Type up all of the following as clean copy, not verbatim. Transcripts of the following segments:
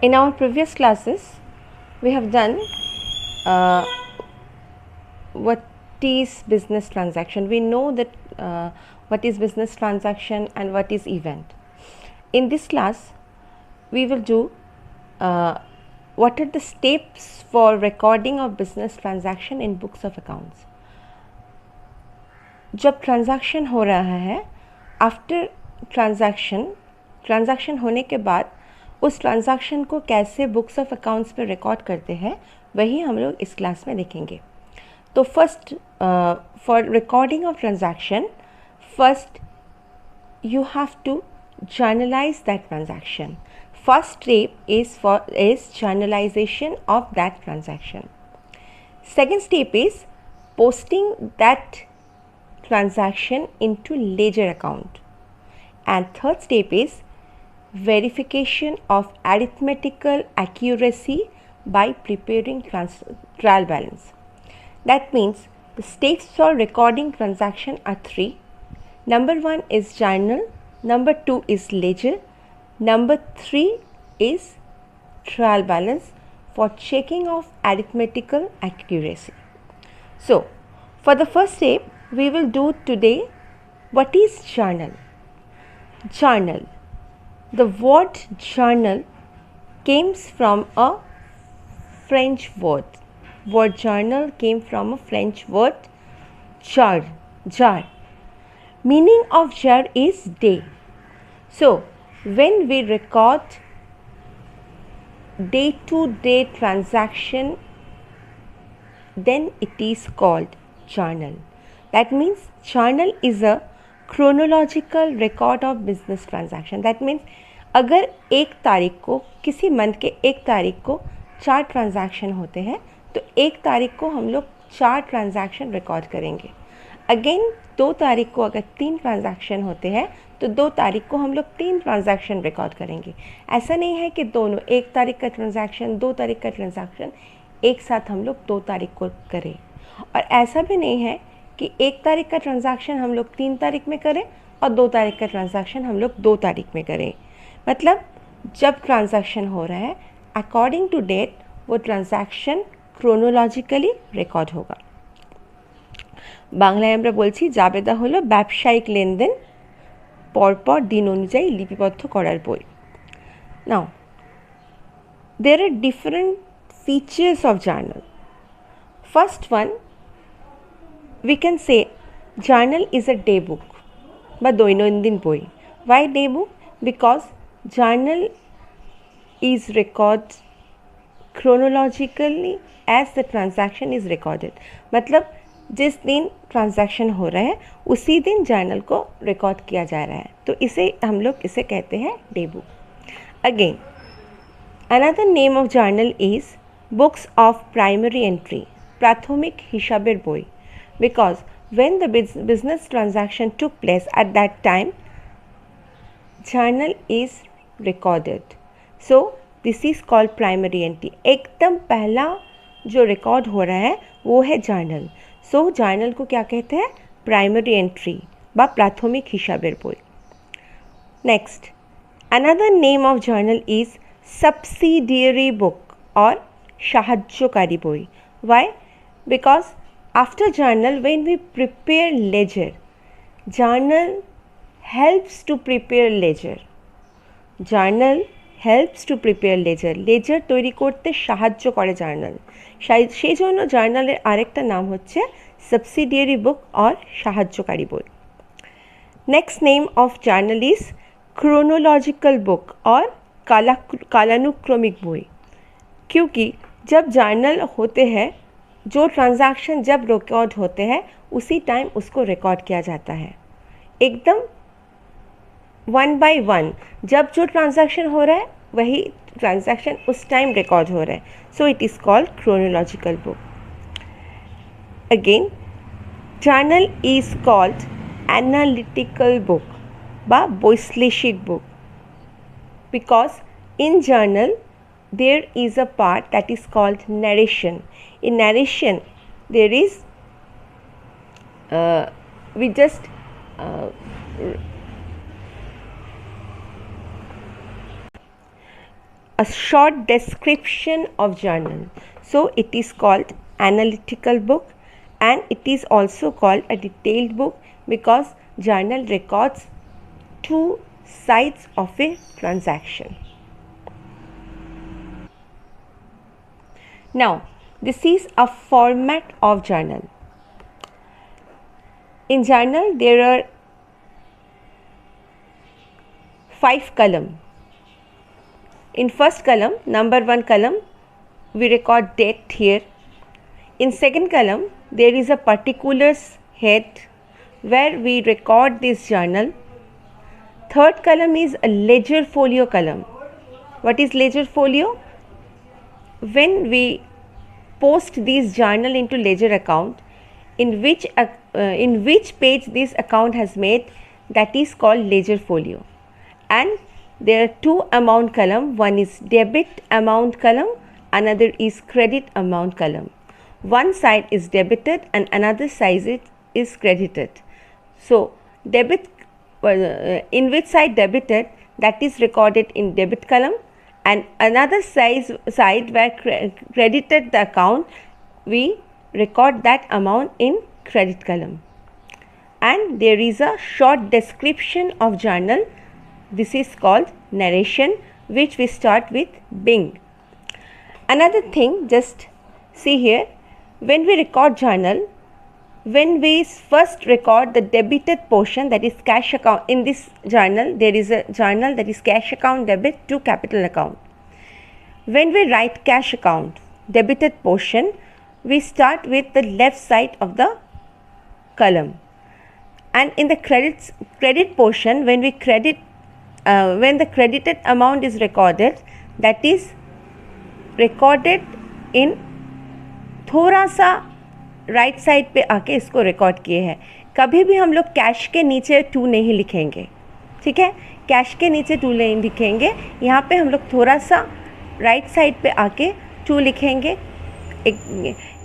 In our previous classes, we have done what is business transaction. We know that what is business transaction and what is event. In this class, we will do what are the steps for recording of business transaction in books of accounts. जब transaction हो रहा है, after transaction होने के बाद उस transaction को कैसे बुक्स ऑफ अकाउंट्स पे रिकॉर्ड करते हैं, वही हम लोग इस क्लास में देखेंगे. तो first, for recording of transaction, first you have to journalize that transaction. First step is journalization of that transaction. Second step is posting that transaction into ledger account. And third step is verification of arithmetical accuracy by preparing trial balance. That means the steps for recording transaction are three. Number 1 is journal, number 2 is ledger, number 3 is trial balance for checking of arithmetical accuracy. So, for the first step, we will do today what is journal. Journal. The word journal comes from a French word. Word journal came from a French word jar. Meaning of jar is day. So, when we record day-to-day transaction, then it is called journal. That means journal is a chronological record of business transaction. That means अगर एक तारीख को, किसी month के एक तारीख को 4 transaction होते हैं, तो एक तारीख को हम लोग 4 ट्रांजैक्शन रिकॉर्ड करेंगे. अगेन 2 तारीख को अगर 3 ट्रांजैक्शन होते हैं, तो 2 तारीख को हम लोग 3 ट्रांजैक्शन रिकॉर्ड करेंगे. ऐसा नहीं है कि दोनों, 1 तारीख का ट्रांजैक्शन, 2 तारीख का ट्रांजैक्शन एक साथ हम लोग 2 तारीख को करें. और ऐसा भी नहीं है कि 1 तारीख का ट्रांजैक्शन हम लोग 3 तारीख में करें और 2 तारीख का ट्रांजैक्शन हम लोग 2 तारीख में करें. मतलब जब ट्रांजैक्शन हो रहा है, अकॉर्डिंग टू डेट वो ट्रांजैक्शन ক্রোনোলজিক্যালি রেকর্ড হোগা. বাংলায় আমরা বলছি জাবেদা হলো ব্যবসায়িক লেনদেন পরপর দিন অনুযায়ী লিপিবদ্ধ করার বই. নাও there are different features of journal. First one, we can say journal is a day book বা দৈনন্দিন বই. Why day book? Because journal is record chronologically as the transaction is recorded. मतलब जिस दिन ट्रांजैक्शन हो रहा है उसी दिन जर्नल को रिकॉर्ड किया जा रहा है, तो इसे हम लोग इसे कहते हैं day book. Again another name of journal is books of primary entry, प्राथमिक हिसाबेर বই. Because when the business transaction took place at that time, journal is recorded. So this is called primary entry. एकदम पहला जो record हो रहा है वो है जर्नल. सो जर्नल को क्या कहते हैं? प्राइमरी एंट्री बा प्राथमिक हिसाबेर বই. Next, another name of journal is subsidiary book और সাহায্যকারী বই. Why? Because after journal when we prepare ledger, journal helps to prepare ledger. Journal helps to prepare ledger. Ledger তৈরি করতে সাহায্য করে জার্নাল. সেই জন্য জার্নালের আরেকটা নাম হচ্ছে সাবসিডিয়ারি বুক और সাহায্যকারী বই. Next name of journal is chronological book और कालानुक्रमिक बई. क्योंकि जब जर्नल होते हैं, जो ट्रांजैक्शन जब रिकॉर्ड होते हैं उसी टाइम उसको रिकॉर्ड किया जाता है, एकदम 1 by 1. जब जो ट्रांजैक्शन हो रहा है वही ट्रांजैक्शन उस टाइम रिकॉर्ड हो रहा है. So it is called chronological book. Again journal is called analytical book বা বৈশ্লেষিক book, because in journal there is a part that is called narration. In narration there is we just a short description of journal. So it is called analytical book, and it is also called a detailed book because journal records two sides of a transaction. Now, this is a format of journal. In journal, there are 5 columns. In first column, number 1 column, we record date here. In second column, there is a particulars head where we record this journal. Third column is a ledger folio column. What is ledger folio? When we post this journal into ledger account, in which page this account has made, that is called ledger folio. And there are 2 amount column. One is debit amount column, another is credit amount column. One side is debited and another side is credited. So debit, in which side debited, that is recorded in debit column, and another side where credited the account, we record that amount in credit column. And there is a short description of journal. This is called narration, which we start with Bing. Another thing, just see here, when we record journal, when we first record the debited portion, that is cash account. In this journal, there is a journal that is cash account debit to capital account. When we write cash account debited portion, we start with the left side of the column. And in the credit portion, when we credit, when the credited amount is recorded, that is recorded in थोड़ा सा right side पे आके इसको record किए हैं. कभी भी हम लोग कैश के नीचे 2 नहीं लिखेंगे, ठीक है. कैश के नीचे 2 नहीं लिखेंगे. यहाँ पे हम लोग थोड़ा सा राइट साइड पे आके 2 लिखेंगे.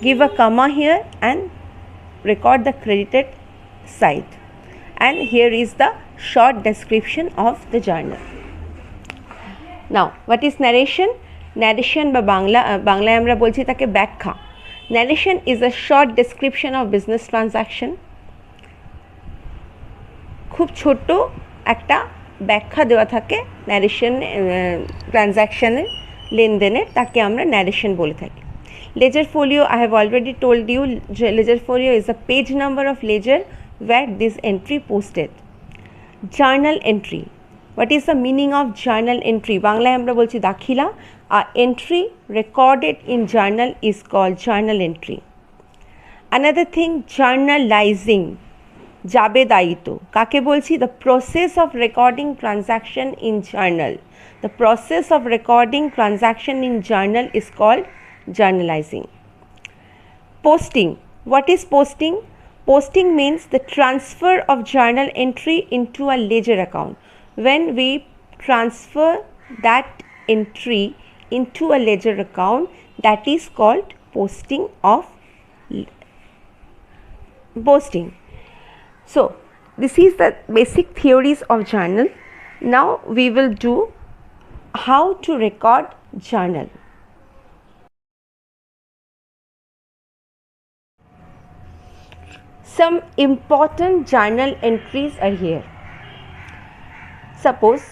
गिव अ कमा here and record the credited side. And here is the short description of the journal. Now what is narration? Narration বা বাংলায় আমরা বলছি তাকে ব্যাখ্যা. Narration is a short description of business transaction. খুব ছোট একটা ব্যাখ্যা দেওয়া থাকে ন্যারেশন ট্রানজ্যাকশনের, লেনদেনের, তাকে আমরা ন্যারেশন বলে থাকি. ledger folio, I have already told you, ledger folio is a page number of ledger where this entry posted. Journal entry. What is the meaning of journal entry? বাংলায় আমরা বলছি দাখিলা. A entry recorded in journal is called journal entry. Another thing, journalizing. জাবেদায়িত কাকে বলছি? The process of recording transaction in journal. The process of recording transaction in journal is called journalizing. Posting. What is posting? Posting means the transfer of journal entry into a ledger account. When we transfer that entry into a ledger account, that is called posting of posting. So this is the basic theories of journal. Now we will do how to record journal. Some important journal entries are here. Suppose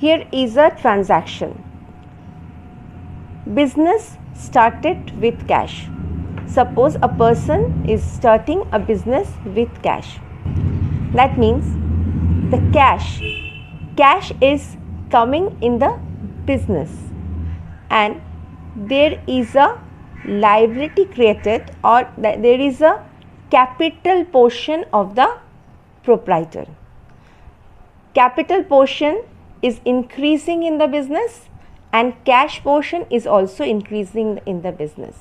here is a transaction. Business started with cash. Suppose a person is starting a business with cash. That means the cash is coming in the business, and there is a liability created, or there is a capital portion of the proprietor. Capital portion is increasing in the business, and cash portion is also increasing in the business.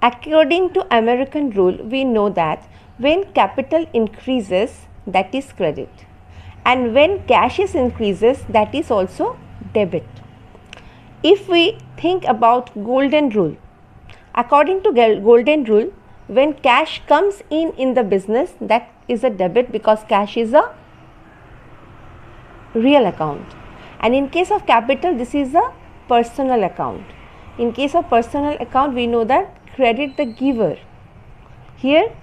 According to American rule, we know that when capital increases, that is credit, and when cash is increases, that is also debit. If we think about golden rule, according to golden rule, when cash comes in the business, that is a debit because cash is a real account. And in case of capital, this is a personal account. In case of personal account, we know that credit the giver. Here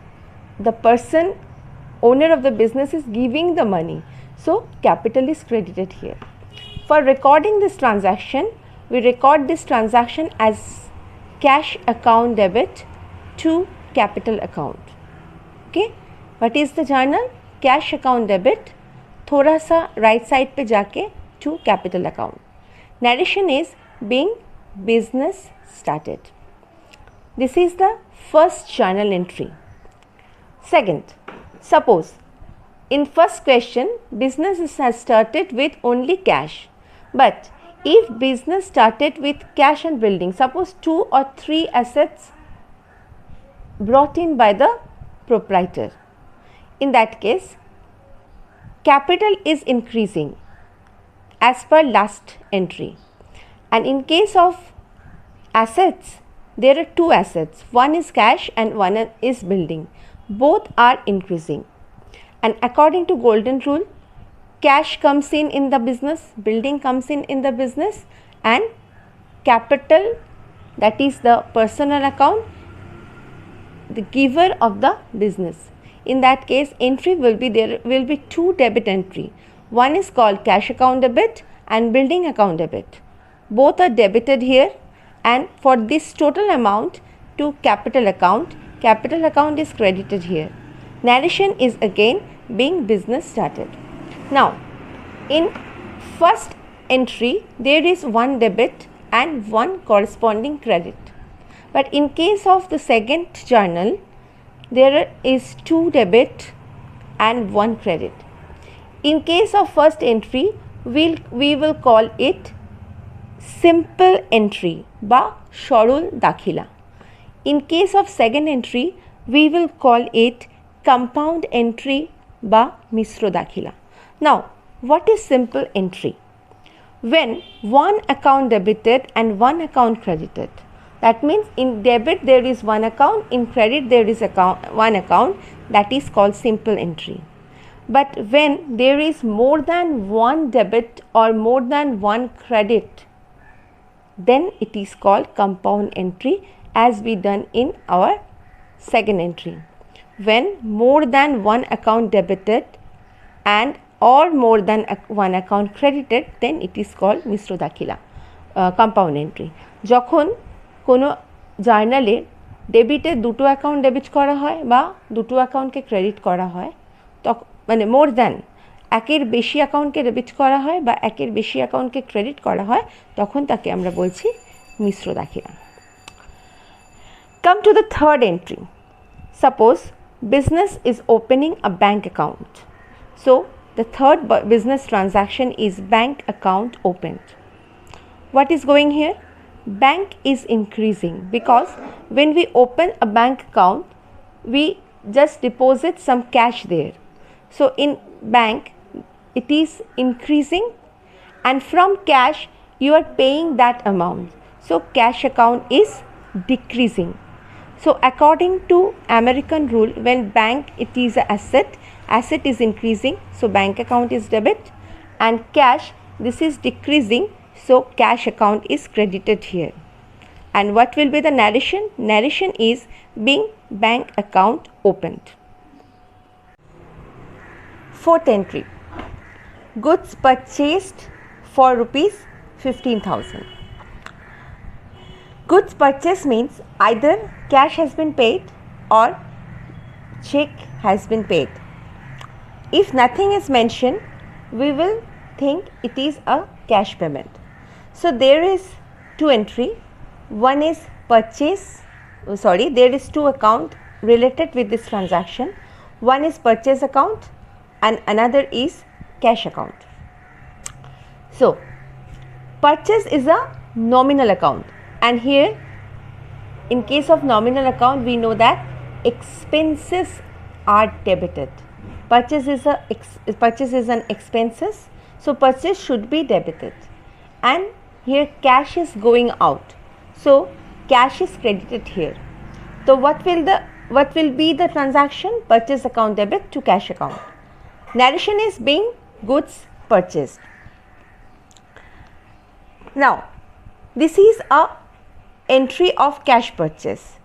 the person, owner of the business, is giving the money, so capital is credited here. For recording this transaction, we record this transaction as cash account debit to capital account. Okay, what is the journal? Cash account debit, थोड़ा सा right side पे जाके to capital account. Narration is being business started. This is the first journal entry. Second, suppose in first question business has started with only cash, but if business started with cash and building, suppose 2 or 3 assets brought in by the proprietor, in that case capital is increasing as per last entry. And in case of assets, there are 2 assets, one is cash and one is building, both are increasing. And according to golden rule, cash comes in the business, building comes in the business, and capital, that is the personal account, the giver of the business. In that case, entry will be, there will be 2 debit entry. One is called cash account debit and building account debit. Both are debited here, and for this total amount to capital account is credited here. Narration is again being business started. Now, in first entry, there is 1 debit and 1 corresponding credit. But in case of the second journal, there is 2 debit and 1 credit. In case of first entry, we will call it simple entry ba সরল দাখিলা. In case of second entry, we will call it compound entry ba Mishra দাখিলা. Now, what is simple entry? When 1 account debited and 1 account credited. That means in debit there is 1 account, in credit there is 1 account, that is called simple entry. But when there is more than 1 debit or more than 1 credit, then it is called compound entry, as we done in our second entry. When more than 1 account debited and or more than 1 account credited, then it is called Mishra দাখিলা, compound entry. যখন কোনো জার্নালে ডেবিটে 2টো account debit করা হয় বা 2টো অ্যাকাউন্টকে credit করা হয়, তখন মানে মোর দ্যান একের বেশি অ্যাকাউন্টকে ডেবিট করা হয় বা একের বেশি অ্যাকাউন্টকে ক্রেডিট করা হয়, তখন তাকে আমরা বলছি মিশ্র দাখিলা. Come to the third entry. Suppose business is opening a bank account. So the third business transaction is bank account opened. What is going here? Bank is increasing, because when we open a bank account, we just deposit some cash there. So in bank it is increasing, and from cash you are paying that amount. So cash account is decreasing. So according to American rule, when bank it is an asset is increasing, so bank account is debit, and cash, this is decreasing, so cash account is credited here. And what will be the narration? Narration is being bank account opened. Fourth entry, goods purchased for rupees 15,000. Goods purchase means either cash has been paid or check has been paid. If nothing is mentioned, we will think it is a cash payment. So there is 2 entry. One is purchase, there is 2 account related with this transaction. One is purchase account and another is cash account. So purchase is a nominal account, and here in case of nominal account we know that expenses are debited. Purchase is an expenses, so purchase should be debited, and here cash is going out, so cash is credited here. So what will be the transaction? Purchase account debit to cash account. Narration is being goods purchased. Now This is a entry of cash purchase.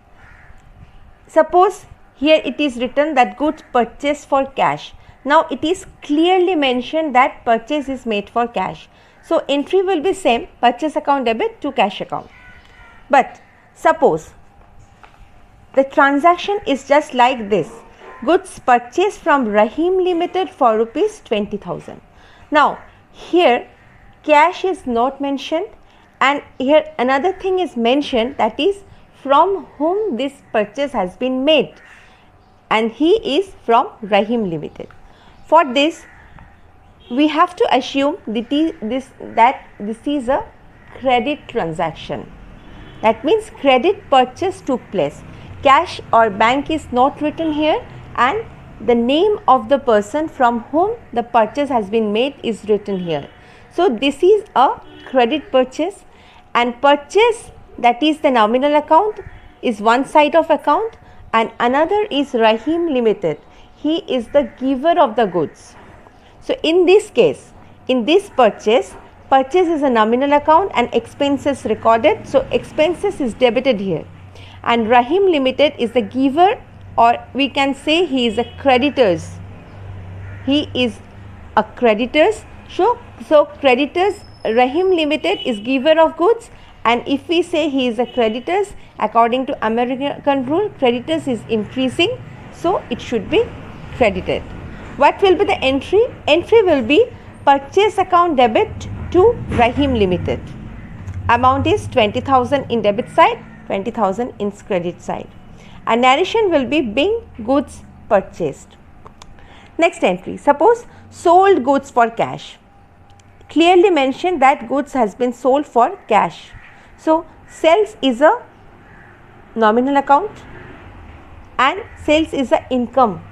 Suppose here it is written that goods purchased for cash. Now it is clearly mentioned that purchase is made for cash. So entry will be same, purchase account debit to cash account. But suppose the transaction is just like this. Goods purchased from Rahim Limited for rupees 20,000. Now here cash is not mentioned, and here another thing is mentioned, that is from whom this purchase has been made, and he is from Rahim Limited. For this we have to assume that this is a credit transaction. That means credit purchase took place. Cash or bank is not written here, and the name of the person from whom the purchase has been made is written here. So this is a credit purchase, and purchase, that is the nominal account, is one side of account, and another is Rahim Limited. He is the giver of the goods. So in this case, in this purchase is a nominal account and expenses recorded. So expenses is debited here, and Rahim Limited is the giver, or we can say he is a creditors. He is a creditors. So creditors, Rahim Limited is giver of goods, and if we say he is a creditors, according to American rule, creditors is increasing, so it should be credited. What will be the entry? Entry will be purchase account debit to Rahim Limited. Amount is 20,000 in debit side, 20,000 in credit side. A narration will be being goods purchased. Next entry, suppose sold goods for cash. Clearly mentioned that goods has been sold for cash. So sales is a nominal account and sales is a income.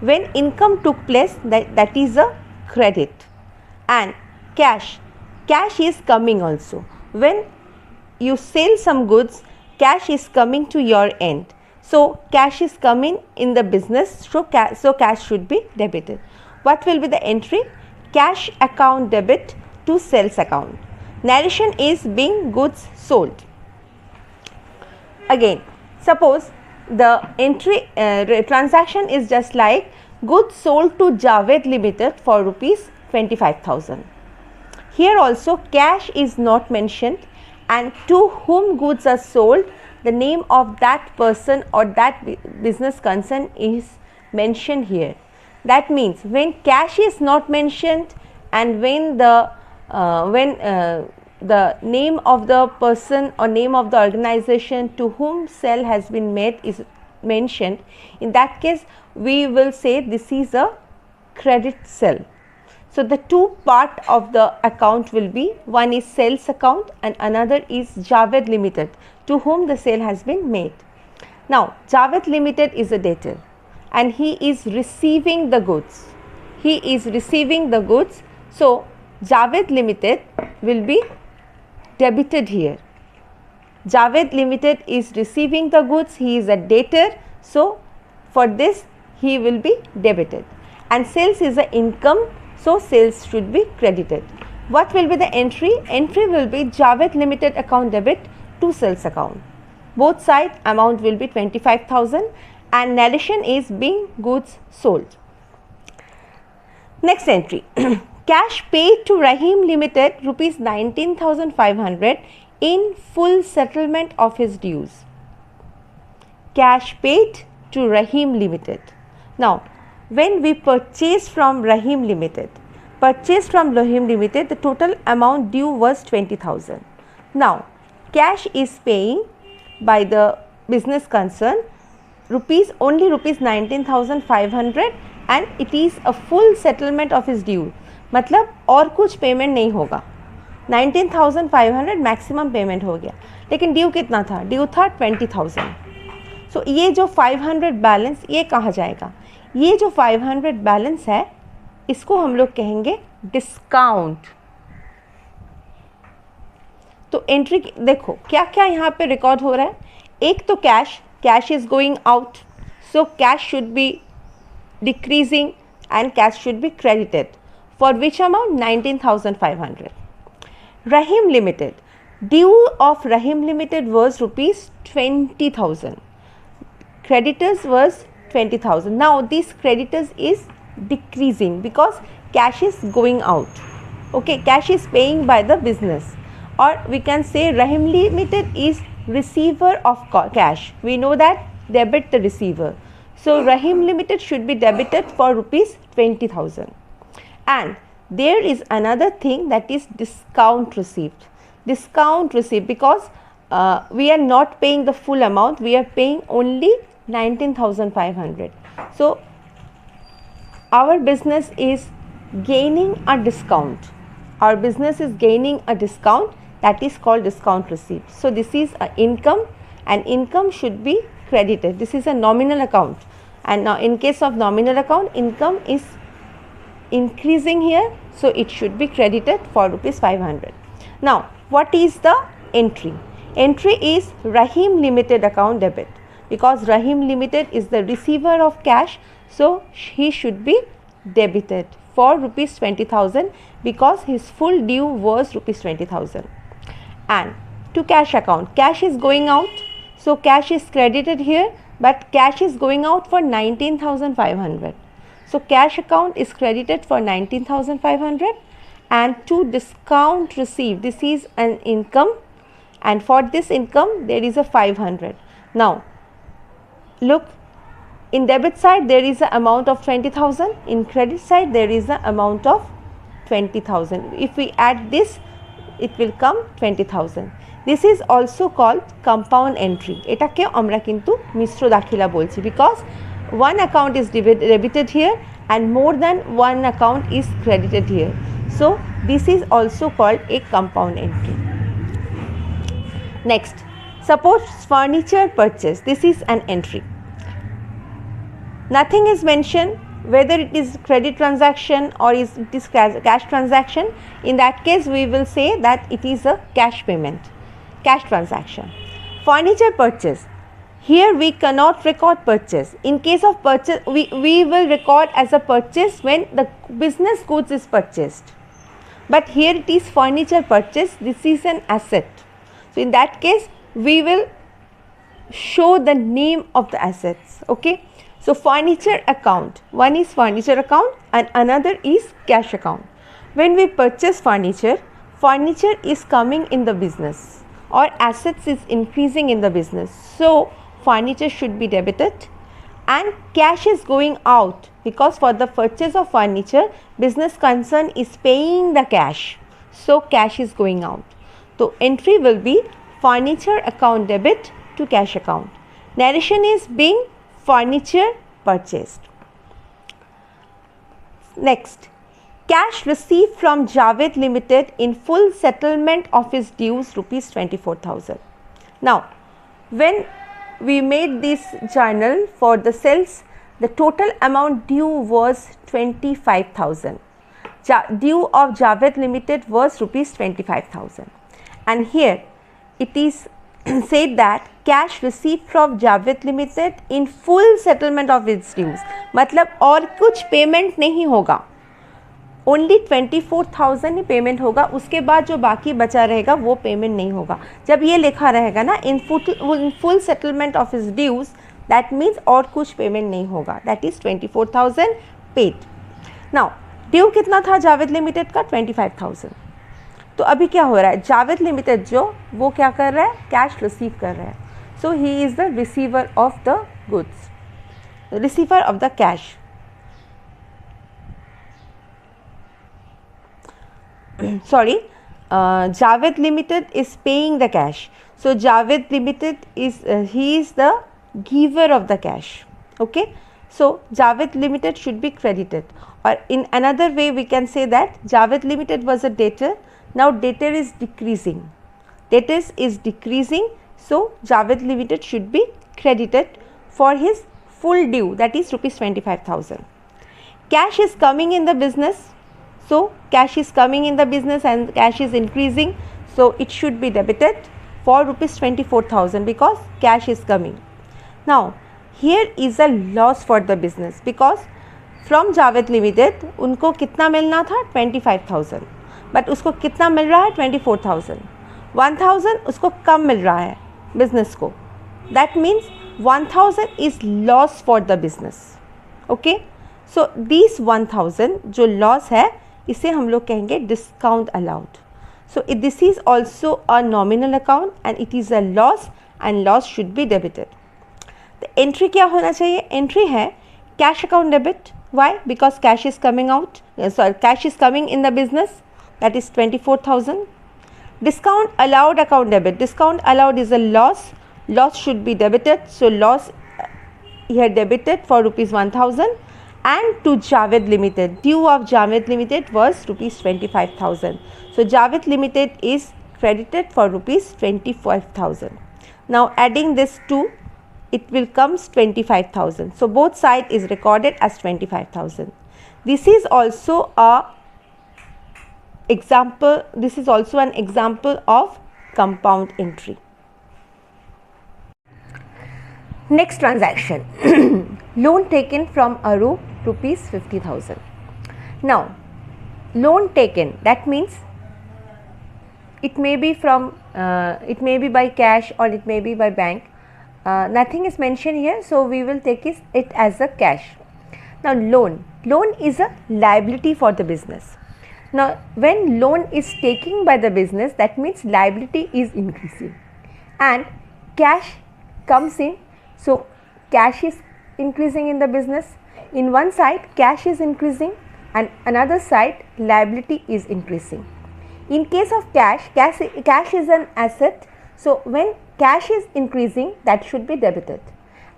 When income took place, that is a credit. And cash is coming also. When you sell some goods, cash is coming to your end. So cash is coming in the business, so cash should be debited. What will be the entry? Cash account debit to sales account. Narration is being goods sold. Again, suppose the entry transaction is just like goods sold to Javed Limited for rupees 25,000. Here also cash is not mentioned, and to whom goods are sold, the name of that person or that business concern is mentioned here. That means when cash is not mentioned, and when the name of the person or name of the organization to whom sale has been made is mentioned, in that case we will say this is a credit sale. So the two part of the account will be, one is sales account and another is Javed Limited, to whom the sale has been made. Now Javed Limited is a debtor and he is receiving the goods. So Javed Limited will be debited here. Javed Limited is receiving the goods, he is a debtor, so for this he will be debited. And sales is a income, so sales should be credited. What will be the entry? Entry will be Javed Limited account debit to sales account. Both side amount will be 25,000 and narration is being goods sold. Next entry. Cash paid to Rahim Limited rupees 19,500 in full settlement of his dues. Cash paid to Rahim Limited. Now when we purchase from Rahim Limited, the total amount due was 20,000. Now cash is paying by the business concern only rupees 19,500 and it is a full settlement of his due. मतलब और कुछ payment नहीं होगा, 19,500 maximum payment हो गया, लेकिन due कितना था? ड्यू था 20,000. सो ये जो 500 बैलेंस ये कहाँ जाएगा? ये जो 500 बैलेंस है इसको हम लोग कहेंगे डिस्काउंट. तो एंट्री देखो क्या क्या यहाँ पे रिकॉर्ड हो रहा है. एक तो cash is going out, so cash should be decreasing and cash should be credited. For which amount? 19,500. Rahim Limited. Due of Rahim Limited was rupees 20,000. Creditors was 20,000. Now this creditors is decreasing because cash is going out. Okay, cash is paying by the business, or we can say Rahim Limited is receiver of cash. We know that debit the receiver. So Rahim Limited should be debited for rupees 20,000. And there is another thing, that is discount received. Discount received because we are not paying the full amount, we are paying only 19,500. So our business is gaining a discount. Our business is gaining a discount, that is called discount received. So this is an income, and income should be credited. This is a nominal account, and now in case of nominal account, income is increasing here, so it should be credited for rupees 500. Now what is the entry? Entry is Rahim Limited account debit, because Rahim Limited is the receiver of cash, so he should be debited for rupees 20,000 because his full due was rupees 20,000. And to cash account, cash is going out, so cash is credited here, but cash is going out for 19,500. So cash account is credited for 19,500. And to discount received, this is an income, and for this income there is a 500. Now look, in debit side there is an amount of 20,000, in credit side there is an amount of 20,000. If we add this, it will come 20,000. This is also called compound entry. Etake amra kintu mishro dakhila bolchi, because one account is debited here and more than one account is credited here. So this is also called a compound entry. Next, suppose furniture purchase. This is an entry. Nothing is mentioned whether it is credit transaction or it is cash transaction. In that case, we will say that it is a cash payment, cash transaction. Furniture purchase. Here we cannot record purchase. In case of purchase, we will record as a purchase when the business goods is purchased. But here it is furniture purchase, this is an asset. So in that case, we will show the name of the assets. Okay. So furniture account, one is furniture account and another is cash account. When we purchase furniture, furniture is coming in the business or assets is increasing in the business. So furniture should be debited, and cash is going out because for the purchase of furniture, business concern is paying the cash. So cash is going out. So entry will be furniture account debit to cash account. Narration is being furniture purchased. Next, cash received from Javed Limited in full settlement of his dues rupees 24,000. Now, when we made this journal for the sales, the total amount due was 25,000. Due of Javed Limited was rupees 25,000. And here it is said that cash received from Javed Limited in full settlement of its dues. मतलब और कुछ payment नहीं होगा, only 24,000 ही payment होगा, उसके बाद जो बाकी बचा रहेगा वो पेमेंट नहीं होगा. जब ये लिखा रहेगा ना in full settlement of his dues, that means और कुछ पेमेंट नहीं होगा, that is 24,000 paid. Now due कितना था जावेद लिमिटेड का? 25,000. तो अभी क्या हो रहा है, जावेद लिमिटेड जो वो क्या कर रहा है, कैश रिसीव कर रहा है. So he is the receiver of the goods, receiver of the cash. Sorry, Javed Limited is paying the cash. So Javed Limited is he is the giver of the cash. Okay, so Javed Limited should be credited, or in another way we can say that Javed Limited was a debtor. Now debtor is decreasing. Debtor is decreasing. So Javed Limited should be credited for his full due, that is rupees 25,000. Cash is coming in the business. So cash is coming in the business and cash is increasing. So it should be debited for rupees 24,000 because cash is coming. Now here is a loss for the business because from Javed Limited उनको कितना मिलना था? 25,000. But उसको कितना मिल रहा है? 24,000. 1000 उसको कम मिल रहा है बिजनेस को, that means 1000 is loss for the business. Okay, so this 1000 जो लॉस है इसे हम लोग कहेंगे discount allowed. So this is also a nominal account and it is a loss and loss should be debited. तो entry क्या होना चाहिए? एंट्री है cash account debit. Why? Because cash is coming out, cash is coming in the business, that is 24,000. Discount allowed account debit. Discount allowed is a loss. Loss should be debited. So loss here debited for rupees 1,000. And to Javed Limited, due of Javed Limited was rupees 25,000. So Javed Limited is credited for rupees 25,000. Now adding this to, it will comes 25,000. So both side is recorded as 25,000. This is also a example. This is also an example of compound entry. Next transaction, loan taken from Arup rupees 50,000. Now loan taken, that means it may be from it may be by cash or it may be by bank. Nothing is mentioned here, so we will take it as a cash. Now loan is a liability for the business. Now when loan is taken by the business, that means liability is increasing and cash comes in. So cash is increasing in the business. In one side cash is increasing and another side liability is increasing. In case of cash is an asset. So when cash is increasing, that should be debited,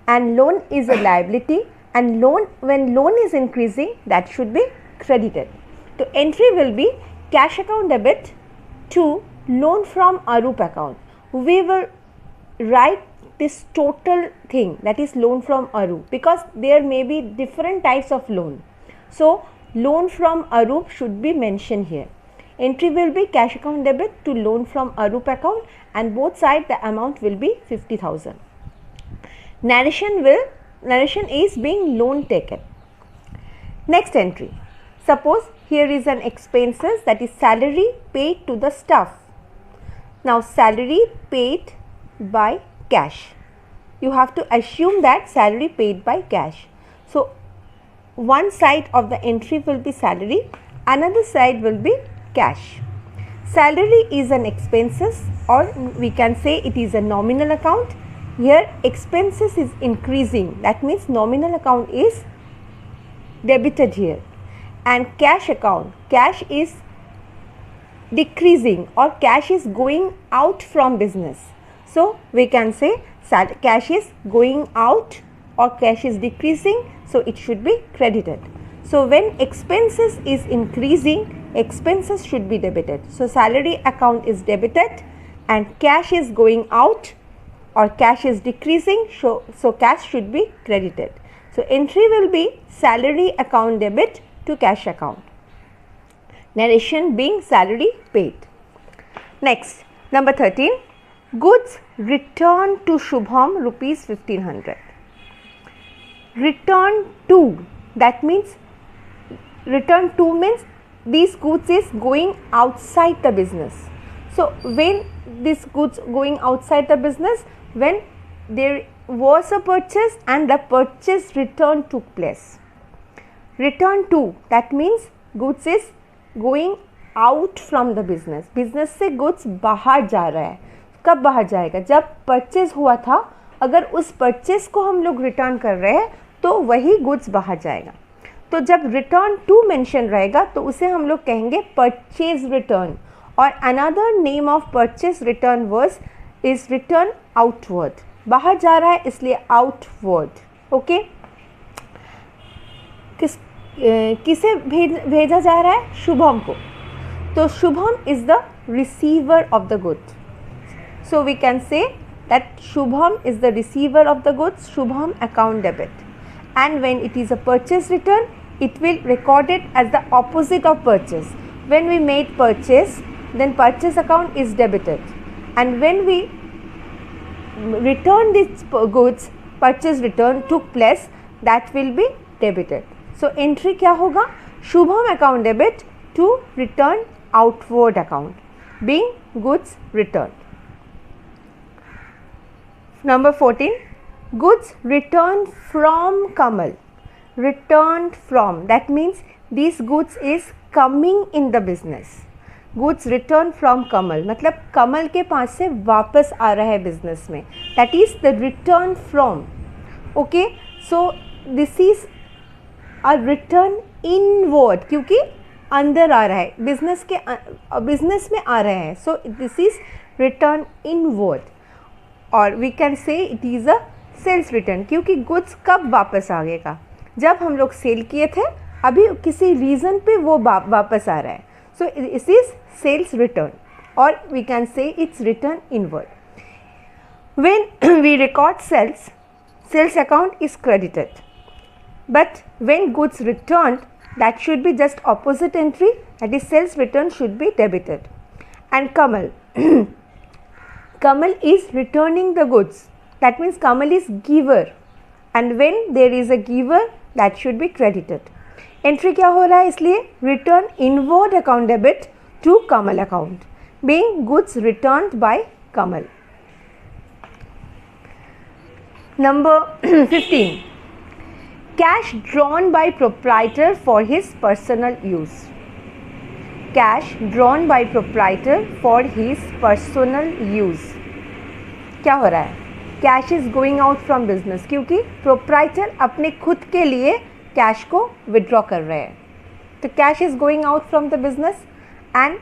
and loan is a liability, and when loan is increasing, that should be credited. So entry will be cash account debit to loan from Arup account. We will write this total thing, that is loan from Arup, because there may be different types of loan. So loan from Arup should be mentioned here. Entry will be cash account debit to loan from Arup account, and both sides the amount will be 50,000. Narration is being loan taken. Next entry, suppose here is an expenses, that is salary paid to the staff. Now salary paid by cash, you have to assume that salary paid by cash. So one side of the entry will be salary, another side will be cash. Salary is an expenses, or we can say it is a nominal account. Here expenses is increasing, that means nominal account is debited here, and cash account, cash is decreasing or cash is going out from business. So we can say cash is going out or cash is decreasing, so it should be credited. So when expenses is increasing, expenses should be debited. So salary account is debited and cash is going out or cash is decreasing, so cash should be credited. So entry will be salary account debit to cash account. Narration being salary paid. Next, number 13, goods returned to Shubham rupees 1500. Return to, that means return to means these goods is going outside the business. So when this goods going outside the business, when there was a purchase and the purchase return took place. Return to, that means goods is going out from the business. business से goods बाहर जा रहा है. कब बाहर जाएगा? जब purchase हुआ था, अगर उस purchase को हम लोग return कर रहे हैं तो वही goods बाहर जाएगा. तो जब return to mention रहेगा तो उसे हम लोग कहेंगे purchase return, और another name of purchase return was is return outward. बाहर जा रहा है इसलिए outward. ओके, किसे भेजा जा रहा है? शुभम को. तो Shubham is the receiver of the goods. So we can say that Shubham is the receiver of the goods. Shubham account debit, and when it is a purchase return, it will record it as the opposite of purchase. When we made purchase, then purchase account is debited, and when we return these goods, purchase return took place, that will be debited. So entry क्या होगा? Shubham account debit to return outward account. being goods returned. Number 14, goods returned from Kamal. Returned from, that means these goods is coming in the business. Goods returned from Kamal, मतलब कमल के पास से वापस आ रहा है business में. That is the return from. Okay, so this is a return inward, क्योंकि अंदर आ रहा है, बिजनेस में आ रहा है. So this is return inward, और we can say it is a sales return, क्योंकि goods कब वापस आ गएगा, जब हम लोग सेल किए थे, अभी किसी रीज़न पे वो वापस आ रहा है. So this is sales return, or we can say it's return inward. When we record sales, sales account is credited. But when goods returned, that should be just opposite entry, that is sales return should be debited. And Kamal, Kamal is returning the goods. That means Kamal is giver, and when there is a giver, that should be credited. Entry क्या हो रहा है, इसलिए return inward account debit to Kamal account, being goods returned by Kamal. Number 15, cash drawn by proprietor for his personal use. Cash drawn by proprietor for his personal use. क्या हो रहा है, cash is going out from business, क्योंकि proprietor अपने खुद के लिए cash को विड्रॉ कर रहे हैं. तो cash is going out from the business. And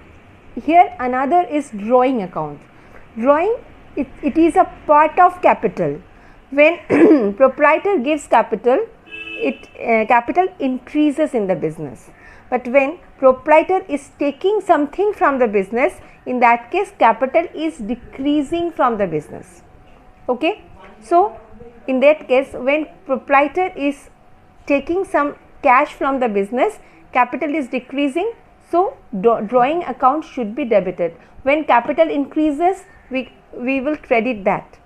here another is drawing account. Drawing it is a part of capital. When proprietor gives capital, capital increases in the business. But when proprietor is taking something from the business, in that case capital is decreasing from the business. Okay, so in that case, when proprietor is taking some cash from the business, capital is decreasing, so drawing account should be debited. When capital increases, we will credit that.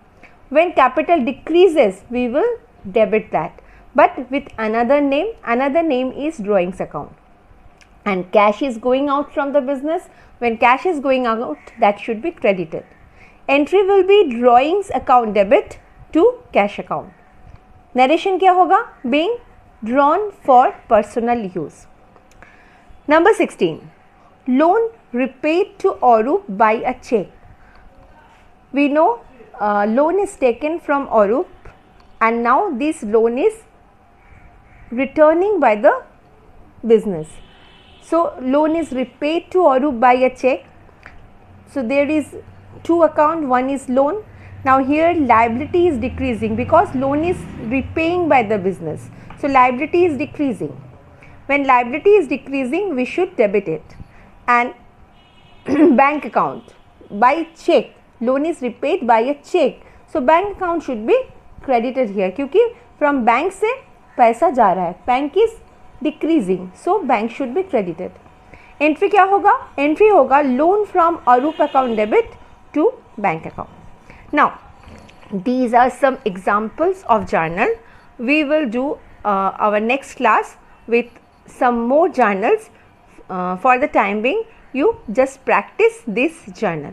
When capital decreases, we will debit that, but with another name is drawings account. And cash is going out from the business. When cash is going out, that should be credited. Entry will be drawings account debit to cash account. Narration क्या होगा, being drawn for personal use. Number 16, loan repaid to Arup by a check. We know loan is taken from Arup, and now this loan is returning by the business. So loan is repaid to Arup by a check. So there is two account, one is loan. Now here liability is decreasing because loan is repaying by the business. So liability is decreasing. When liability is decreasing, we should debit it. And bank account by check, loan is repaid by a check. So bank account should be credited here, क्योंकि from bank से पैसा जा रहा है, bank is decreasing, so bank should be credited. Entry क्या होगा, entry होगा loan from Arup account debit to bank account. Now these are some examples of journal. We will do our next class with some more journals. For the time being, you just practice this journal.